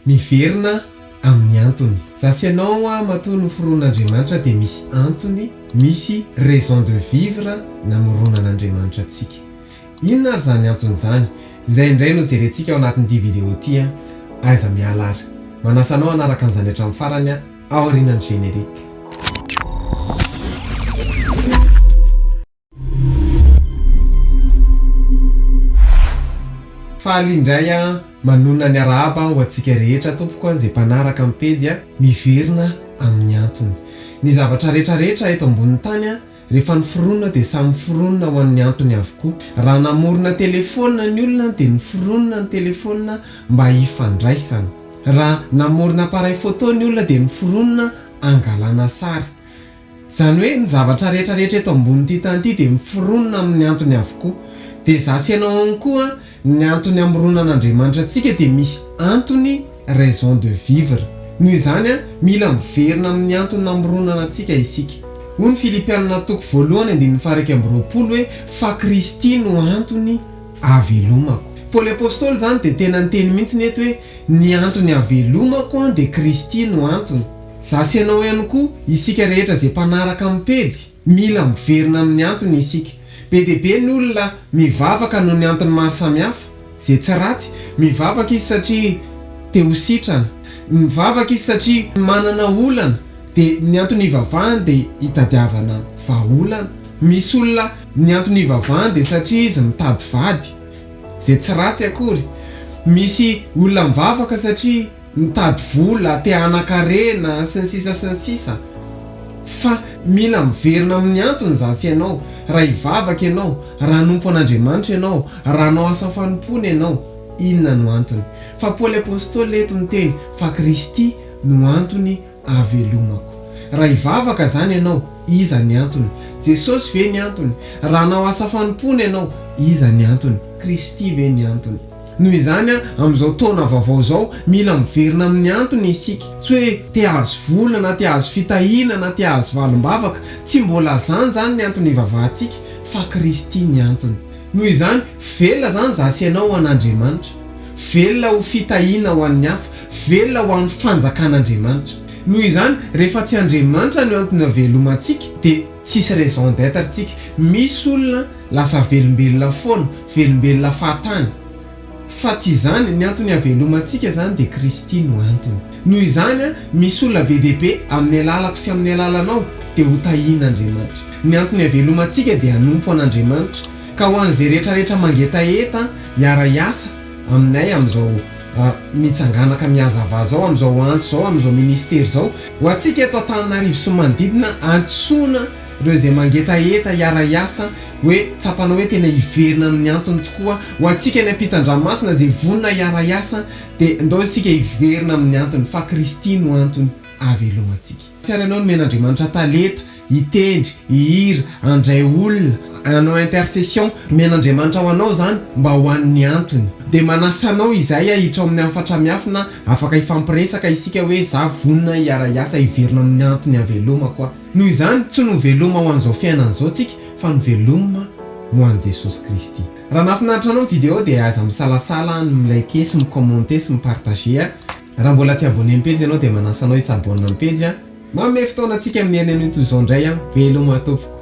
miverina amin'ny antony. Zasy ianao a matoa noforoan'Andriamanitra dia misy antony, misy raison de vivre namoronan'Andriamanitra antsika. Inona ary zany antony zany? Izay indray no jerentsika ao anatin'ity vidéo ity a. Aiza miala ary. Manasanao anaraka an'izany hatramin'ny farany a, ao aorian'ny générique. Faly indray a manonona ny arahaba ho antsika rehetra tompoko izay mpanaraka amin'ny pejy a, miverina amin'ny antony. Ny zavatra rehetrarehetra eto ambonin'ny tany a, rehefa niforonina dia samy foronina ho an'ny antony avokoa. Raha namorona telefaonina ny olona dia niforonina ny telefaonina mba hifandraisana. Raha namorona appareil photo ny olona dia niforonina angalana sary. Zany hoe ny zavatra rehetrarehetra eto ambonin'ity tany ity dia miforonina amin'ny antony avokoa. Dia zasy ianao ihany koa ny antony amoronan'Andriamanitra antsika dia misy antony raison de vivre. Noho izany a, mila miverina amin'ny antony namoronana antsika isika. Hoy ny Filipianina toko 1:20 hoe fa Kristy no antony avelomako. Paoly apôstôly zany dia tena niteny mihitsy eto hoe ny antony avelomako dia Kristy no antony. Zasy ianao ihany koa isika rehetra izay mpanaraka amin'ny pejy, mila miverina amin'ny antony isika. Be dia be ny olona mivavaka noho ny antony maro samihafa, izay tsy ratsy. Mivavaka izy satria te ho sitrana, mivavaka izy satria manana olana, dia ny antony ivavahany dia hitadiavana vahaolana. Misy olona ny antony ivavahany dia satria izy mitady vady, izay tsy ratsy akory. Misy olona mivavaka satria mitady vola, te hanan-karena sy ny sisa. Fa mila miverina amin'ny antony zasy ianao. Raha hivavaka ianao, raha hanompo an'Andriamanitra ianao, raha hanao asa fanompony ianao, inona no antony? Fa Paoly apôstôly eto miteny fa Kristy no antony avelomako. Raha hivavaka zany ianao, iza ny antony? Jesosy ve ny antony? Raha hanao asa fanompony ianao, iza ny antony? Kristy ve ny antony? Noho izany a, amin'izao taona vaovao zao, mila miverina amin'ny antony isika. Tsy hoe te hahazo vola na te hahazo fitahiana na te hahazo valim-bavaka, tsy mbola zany ny antony ivavahantsika, fa Kristy ny antony. Noho izany, velona zany zasy ianao ho an'Andriamanitra, velona ho fitahiana ho an'ny hafa, velona ho amin'ny fanjakan'Andriamanitra. Noho izany, rehefa tsy Andriamanitra no antony avelomantsika dia tsisy raison d'être tsika. Misy olona lasa velombelona foana, velombelona fahatany. Fa tsy zany ny antony avelomantsika zany dia Kristy no antony. Noho izany a, misy olona be dia be amin'ny alalako sy amin'ny alalanao dia ho tahian'Andriamanitra. Ny antony avelomantsika dia hanompo an'Andriamanitra. Ka ho an'izay rehetrarehetra mangetaheta hiara-iasa aminay amin'izao mitsanganaka miazava zao, amin'izao antso zao, amin'izao ministera zao, ho antsika eto Antananarivo sy manodidina, antsoina ireo izay mangetaheta hiara-iasa hoe tsapanao hoe tena hiverina amin'ny antony tokoa. Ho antsika ny ampitan-dranomasina izay vonona hiara-iasa dia ndao isika hiverina amin'ny antony, fa Kristy no antony avelomantsika. Tsara ianao no men'Andriamanitra talenta, hitendry, hihira, handray olona, hanao intercession. Men'Andriamanitra ho anao zany mba ho an'ny antony. Dia manasanao izay hiditra amin'ny afatra miafina, afaka hifampiresaka isika hoe za vonona hiara-iasa hiverina amin'ny antony avelomako. Noho izany tsy no veloma ho an'izao fiainana izao tsika, fa ny veloma ho an'i Jesosy Kristy. Raha nahafinaritra anao ny vidéo dia aza misalasala, milike sy micommente sy mipartager. Raha mbola tsy abonné amin'ny pejy ianao dia manasanao hisabonina amin'ny pejy. Manome fotoana antsika amin'ny eniny toy izao indray, veloma tompoko.